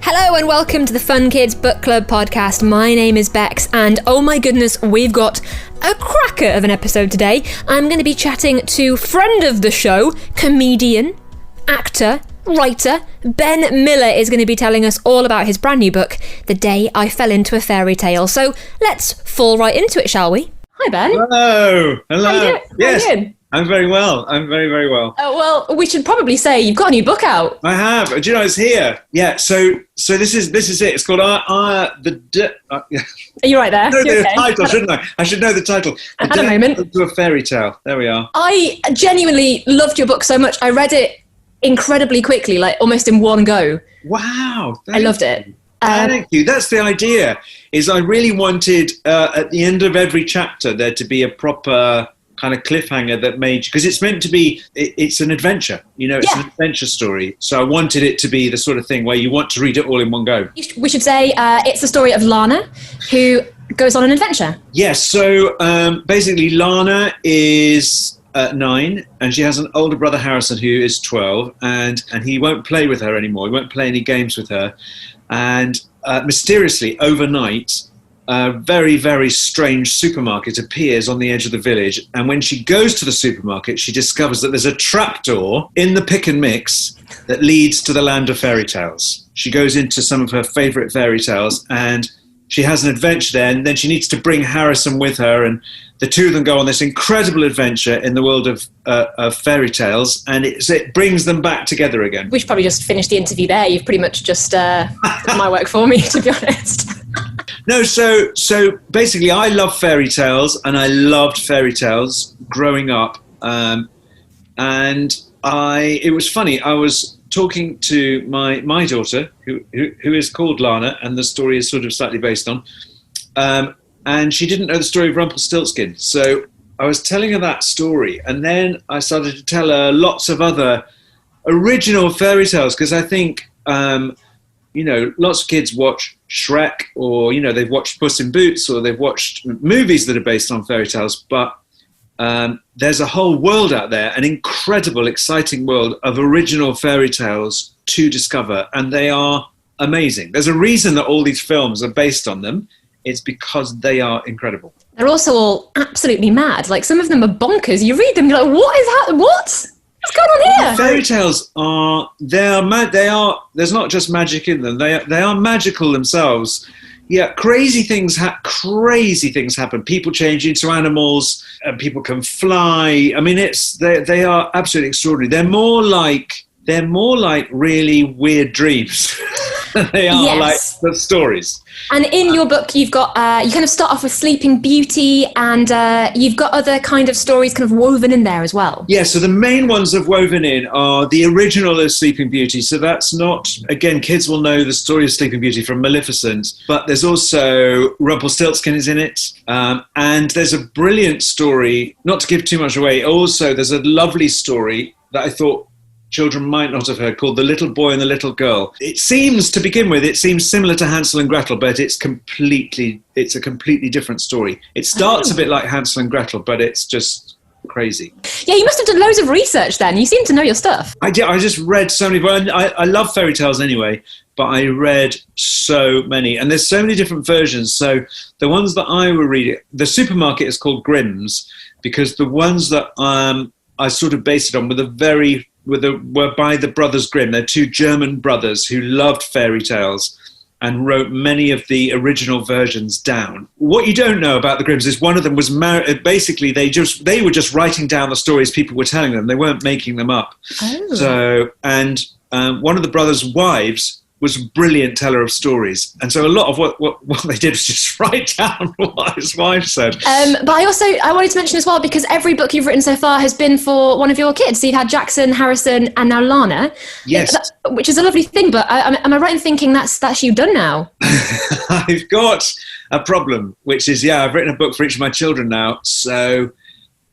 Hello and welcome to the Fun Kids Book Club podcast. My name is Bex and oh my goodness, we've got a cracker of an episode today. I'm going to be chatting to friend of the show, comedian, actor, writer, Ben Miller is going to be telling us all about his brand new book, The Day I Fell Into a Fairy Tale. So let's fall right into it, shall we? Hi Ben. Hello. Hello. How you doing? Yes. How you doing? I'm very well. I'm very, very well. Oh, well, we should probably say you've got a new book out. I have. Do you know it's here? Yeah. So this is it. It's called Are you right there? I know the okay? title, shouldn't I? I should know the title. I had a moment. Into a Fairy Tale. There we are. I genuinely loved your book so much. I read it incredibly quickly, like almost in one go. Wow. I loved it. Thank you. That's the idea. Is I really wanted at the end of every chapter there to be a proper kind of cliffhanger that made, because it's meant to be, it's an adventure, it's an adventure story. So I wanted it to be the sort of thing where you want to read it all in one go. We should say it's the story of Lana, who goes on an adventure. Yes, so basically Lana is 9 and she has an older brother, Harrison, who is 12, and he won't play with her anymore. He won't play any games with her. And mysteriously, overnight, a very, very strange supermarket appears on the edge of the village. And when she goes to the supermarket, she discovers that there's a trapdoor in the pick and mix that leads to the land of fairy tales. She goes into some of her favourite fairy tales and she has an adventure there. And then she needs to bring Harrison with her. And the two of them go on this incredible adventure in the world of fairy tales. And it brings them back together again. We should probably just finish the interview there. You've pretty much just done my work for me, to be honest. No, so basically I love fairy tales and I loved fairy tales growing up. And it was funny, I was talking to my daughter, who is called Lana, and the story is sort of slightly based on, and she didn't know the story of Rumpelstiltskin. So I was telling her that story, and then I started to tell her lots of other original fairy tales, because I think, lots of kids watch Shrek, or, they've watched Puss in Boots, or they've watched movies that are based on fairy tales, but there's a whole world out there, an incredible, exciting world of original fairy tales to discover, and they are amazing. There's a reason that all these films are based on them. It's because they are incredible. They're also all absolutely mad. Like, some of them are bonkers. You read them, you're like, what is happening? What's going on here? Fairy tales there's not just magic in them. They are magical themselves. Yeah, crazy things happen. People change into animals, and people can fly. I mean, they are absolutely extraordinary. They're more like really weird dreams than they are like the stories. And in your book, you've got you kind of start off with Sleeping Beauty, and you've got other kind of stories kind of woven in there as well. Yeah, so the main ones I've woven in are the original of Sleeping Beauty. So that's not, again, kids will know the story of Sleeping Beauty from Maleficent, but there's also Rumpelstiltskin is in it. And there's a brilliant story, not to give too much away, also there's a lovely story that I thought children might not have heard, called The Little Boy and the Little Girl. It seems, to begin with, similar to Hansel and Gretel, but it's a completely different story. It starts a bit like Hansel and Gretel, but it's just crazy. Yeah, you must have done loads of research then. You seem to know your stuff. I did. I just read so many. Well, I love fairy tales anyway, but I read so many. And there's so many different versions. So the ones that I were reading, the supermarket is called Grimm's, because the ones that I sort of based it on were by the Brothers Grimm. They're two German brothers who loved fairy tales and wrote many of the original versions down. What you don't know about the Grimms is one of them was married. Basically, they were just writing down the stories people were telling them. They weren't making them up. Oh. So, and one of the brothers' wives was a brilliant teller of stories. And so a lot of what they did was just write down what his wife said. But I wanted to mention as well, because every book you've written so far has been for one of your kids. So you've had Jackson, Harrison, and now Lana. Yes. Which is a lovely thing, but am I right in thinking that's you done now? I've got a problem, which is, I've written a book for each of my children now. So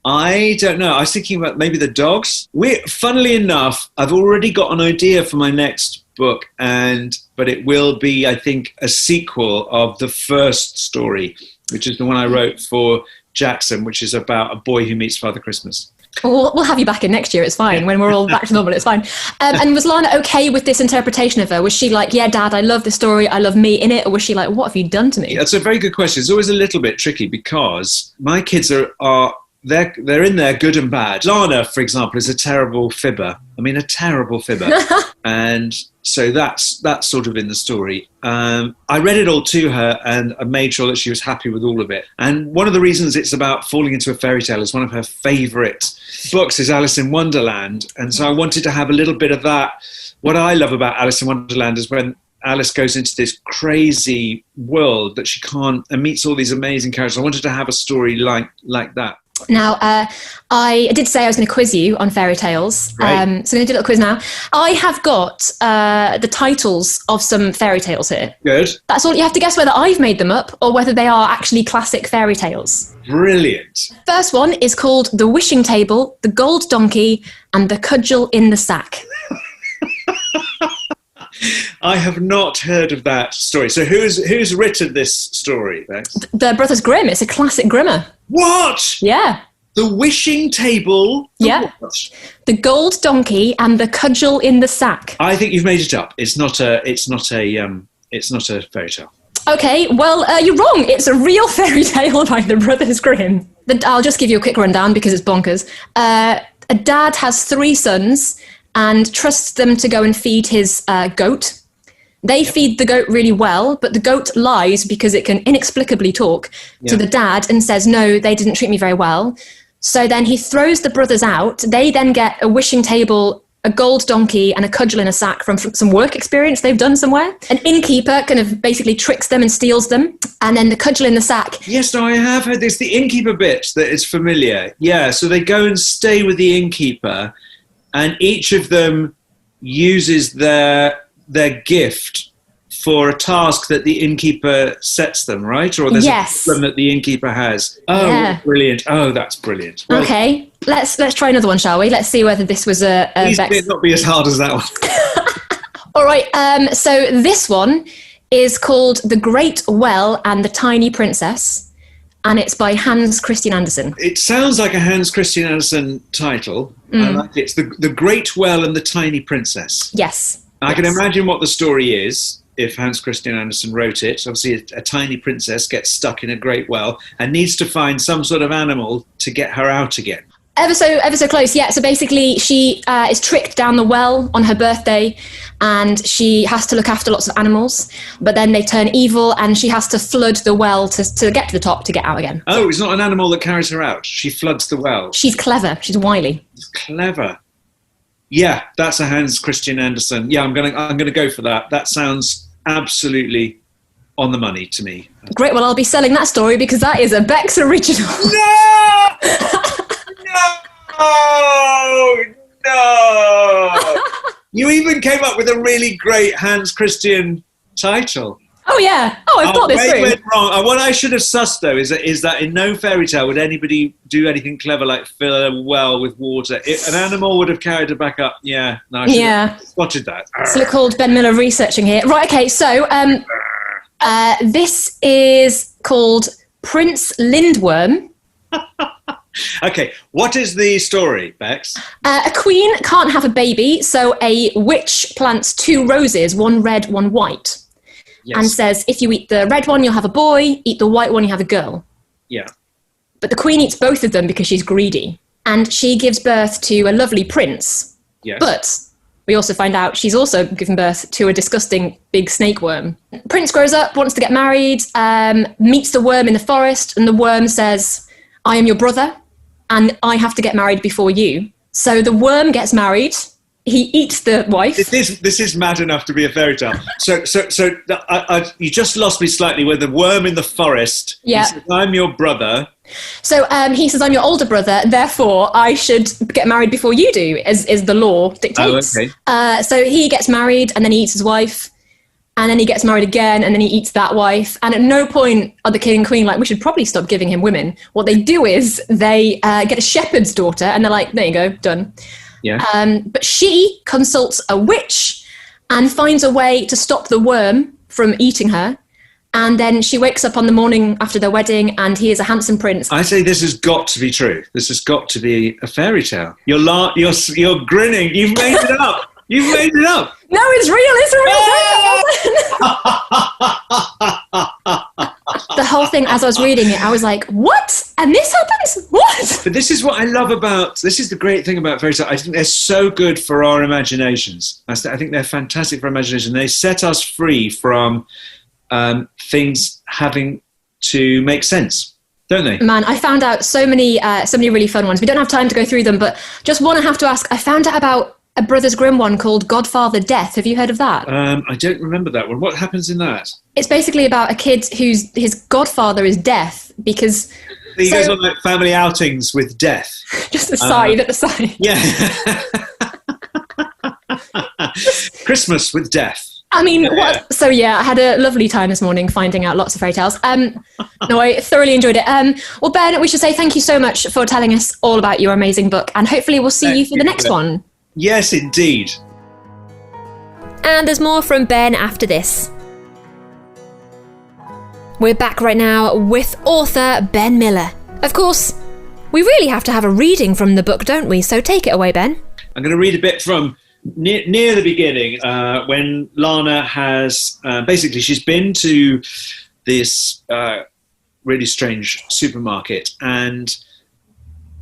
I don't know. I was thinking about maybe the dogs. Funnily enough, I've already got an idea for my next book, but it will be, I think, a sequel of the first story, which is the one I wrote for Jackson, which is about a boy who meets Father Christmas. We'll have you back in next year. It's fine. When we're all back to normal, it's fine. And was Lana okay with this interpretation of her? Was she like, yeah, Dad, I love the story. I love me in it. Or was she like, what have you done to me? That's a very good question. It's always a little bit tricky because my kids they're in there good and bad. Lana, for example, is a terrible fibber. And so that's sort of in the story. I read it all to her and I made sure that she was happy with all of it. And one of the reasons it's about falling into a fairy tale is one of her favourite books is Alice in Wonderland. And so I wanted to have a little bit of that. What I love about Alice in Wonderland is when Alice goes into this crazy world that she can't and meets all these amazing characters. I wanted to have a story like that. Now, I did say I was going to quiz you on fairy tales, right. So I'm going to do a little quiz now. I have got the titles of some fairy tales here. Good. That's all. You have to guess whether I've made them up or whether they are actually classic fairy tales. Brilliant. First one is called The Wishing Table, The Gold Donkey, and The Cudgel in the Sack. I have not heard of that story. So who's written this story, Bex? The Brothers Grimm. It's a classic Grimmer. What? Yeah. The Wishing Table? Yeah. What? The Gold Donkey and The Cudgel in the Sack. I think you've made it up. It's not a fairy tale. Okay, well, you're wrong. It's a real fairy tale by the Brothers Grimm. I'll just give you a quick rundown because it's bonkers. A dad has 3 sons and trusts them to go and feed his goat. They feed the goat really well, but the goat lies because it can inexplicably talk to the dad and says, no, they didn't treat me very well. So then he throws the brothers out. They then get a wishing table, a gold donkey, and a cudgel in a sack from some work experience they've done somewhere. An innkeeper kind of basically tricks them and steals them. And then the cudgel in the sack. Yes, no, I have heard this. The innkeeper bit that is familiar. Yeah, so they go and stay with the innkeeper, and each of them uses their gift for a task that the innkeeper sets them, right? Or there's a problem that the innkeeper has. Oh, yeah. Brilliant. Oh, that's brilliant. Well, okay, let's try another one, shall we? Let's see whether this was a please not be as hard as that one. All right, so this one is called The Great Well and the Tiny Princess, and it's by Hans Christian Andersen. It sounds like a Hans Christian Andersen title. I like it. It's the Great Well and the Tiny Princess. Yes. I can imagine what the story is if Hans Christian Andersen wrote it. Obviously, a tiny princess gets stuck in a great well and needs to find some sort of animal to get her out again. Ever so close, yeah. So basically, she is tricked down the well on her birthday, and she has to look after lots of animals. But then they turn evil, and she has to flood the well to get to the top to get out again. Oh, it's not an animal that carries her out. She floods the well. She's clever. She's wily. She's clever. Yeah, that's a Hans Christian Andersen. Yeah, I'm gonna go for that. That sounds absolutely on the money to me. Great. Well, I'll be selling that story because that is a Beck's original. No! You even came up with a really great Hans Christian title. Oh, yeah. Oh, I've thought this through. Went wrong. What I should have sussed, though, is that in no fairy tale would anybody do anything clever like fill a well with water. An animal would have carried it back up. Yeah. No, I should have spotted that. So look, called Ben Miller researching here. Right, okay, so this is called Prince Lindworm. Okay, what is the story, Bex? A queen can't have a baby, so a witch plants 2 roses, one red, one white. Yes. And says, if you eat the red one, you'll have a boy. Eat the white one, you have a girl. Yeah. But the queen eats both of them because she's greedy. And she gives birth to a lovely prince. Yes. But we also find out she's also given birth to a disgusting big snake worm. Prince grows up, wants to get married, meets the worm in the forest. And the worm says, I am your brother, and I have to get married before you. So the worm gets married. He eats the wife. This is mad enough to be a fairy tale. So you just lost me slightly with the worm in the forest. Yeah. He says, I'm your brother. So he says, I'm your older brother, therefore I should get married before you do, as the law dictates. Oh, okay. So he gets married and then he eats his wife. And then he gets married again, and then he eats that wife. And at no point are the king and queen like, we should probably stop giving him women. What they do is they get a shepherd's daughter, and they're like, there you go, done. Yeah. But she consults a witch and finds a way to stop the worm from eating her. And then she wakes up on the morning after their wedding, and he is a handsome prince. I say this has got to be true. This has got to be a fairy tale. You're grinning. You've made it up. You've made it up. No, it's real. It's real. The whole thing, as I was reading it, I was like, what? And this happens? What? But this is what I love this is the great thing about fairy tale. I think they're so good for our imaginations. I think they're fantastic for our imagination. They set us free from things having to make sense, don't they? Man, I found out so many really fun ones. We don't have time to go through them, but just one I have to ask. I found out about a Brothers Grimm one called Godfather Death. Have you heard of that? I don't remember that one. What happens in that? It's basically about a kid his godfather is death because... He goes on like family outings with death. Just a side at the side. Yeah. Christmas with death. I mean, what? So yeah, I had a lovely time this morning finding out lots of fairy tales. No, I thoroughly enjoyed it. Well, Ben, we should say thank you so much for telling us all about your amazing book, and hopefully we'll see you for the next one. Yes, indeed. And there's more from Ben after this. We're back right now with author Ben Miller. Of course, we really have to have a reading from the book, don't we? So take it away, Ben. I'm going to read a bit from near the beginning when Lana has... basically, she's been to this really strange supermarket, and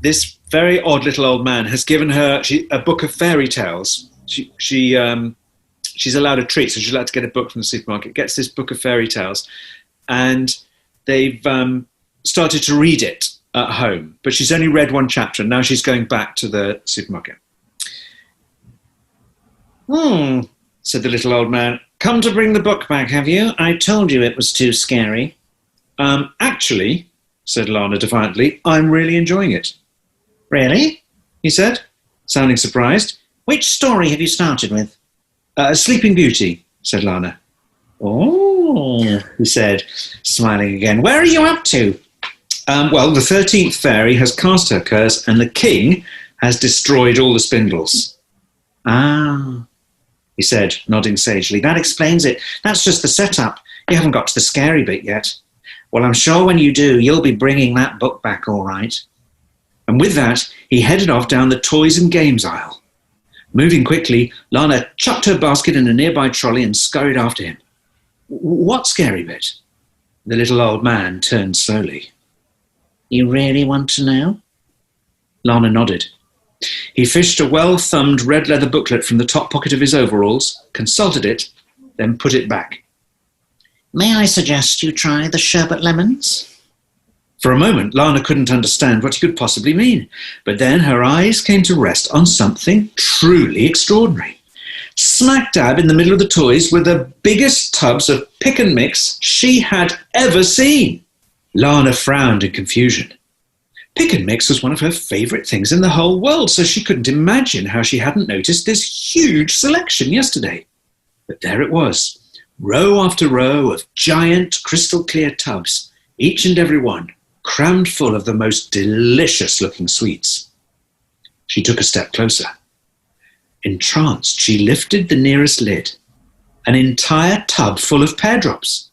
this very odd little old man has given her a book of fairy tales. She's allowed a treat, so she's allowed to get a book from the supermarket, gets this book of fairy tales, and they've started to read it at home, but she's only read one chapter, and now she's going back to the supermarket. Said the little old man. Come to bring the book back, have you? I told you it was too scary. Actually, said Lana defiantly, I'm really enjoying it. Really? He said, sounding surprised. Which story have you started with? Sleeping Beauty, said Lana. Oh, he said, smiling again. Where are you up to? Well, the 13th fairy has cast her curse, and the king has destroyed all the spindles. Ah, he said, nodding sagely. That explains it. That's just the setup. You haven't got to the scary bit yet. Well, I'm sure when you do, you'll be bringing that book back all right. And with that, he headed off down the toys and games aisle. Moving quickly, Lana chucked her basket in a nearby trolley and scurried after him. What scary bit? The little old man turned slowly. You really want to know? Lana nodded. He fished a well-thumbed red leather booklet from the top pocket of his overalls, consulted it, then put it back. May I suggest you try the sherbet lemons? For a moment, Lana couldn't understand what he could possibly mean, but then her eyes came to rest on something truly extraordinary. Smack dab in the middle of the toys were the biggest tubs of pick and mix she had ever seen. Lana frowned in confusion. Pick and mix was one of her favourite things in the whole world, so she couldn't imagine how she hadn't noticed this huge selection yesterday. But there it was, row after row of giant crystal-clear tubs, each and every one crammed full of the most delicious-looking sweets. She took a step closer. Entranced, she lifted the nearest lid, an entire tub full of pear drops.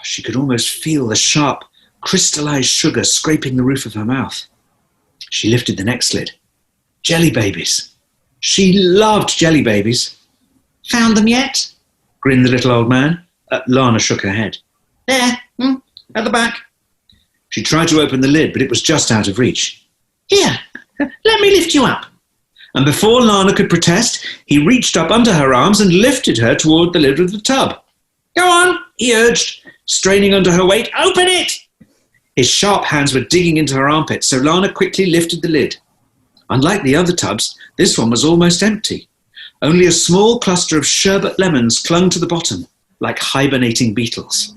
She could almost feel the sharp, crystallized sugar scraping the roof of her mouth. She lifted the next lid. Jelly babies. She loved jelly babies. Found them yet? Grinned the little old man. Lana shook her head. There, at the back. She tried to open the lid, but it was just out of reach. Here, let me lift you up. And before Lana could protest, he reached up under her arms and lifted her toward the lid of the tub. Go on, he urged, straining under her weight. Open it! His sharp hands were digging into her armpits, so Lana quickly lifted the lid. Unlike the other tubs, this one was almost empty. Only a small cluster of sherbet lemons clung to the bottom, like hibernating beetles.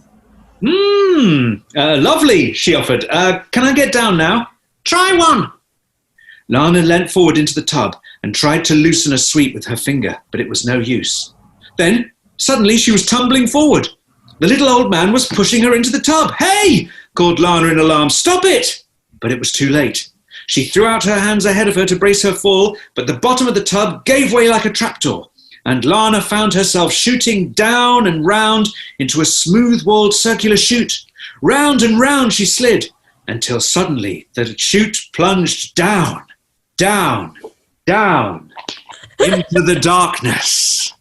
Lovely, she offered. Can I get down now? Try one. Lana leant forward into the tub and tried to loosen a sweet with her finger, but it was no use. Then, Suddenly she was tumbling forward. The little old man was pushing her into the tub. "Hey!" called Lana in alarm. "Stop it!" But it was too late. She threw out her hands ahead of her to brace her fall, but the bottom of the tub gave way like a trapdoor, and Lana found herself shooting down and round into a smooth-walled circular chute. Round and round she slid, until suddenly the chute plunged down, down, down, into the darkness.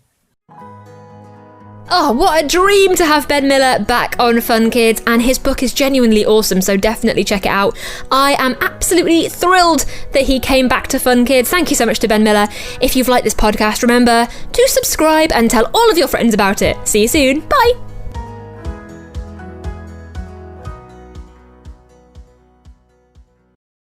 Oh, what a dream to have Ben Miller back on Fun Kids, and his book is genuinely awesome, so definitely check it out. I am absolutely thrilled that he came back to Fun Kids. Thank you so much to Ben Miller. If you've liked this podcast, remember to subscribe and tell all of your friends about it. See you soon. Bye.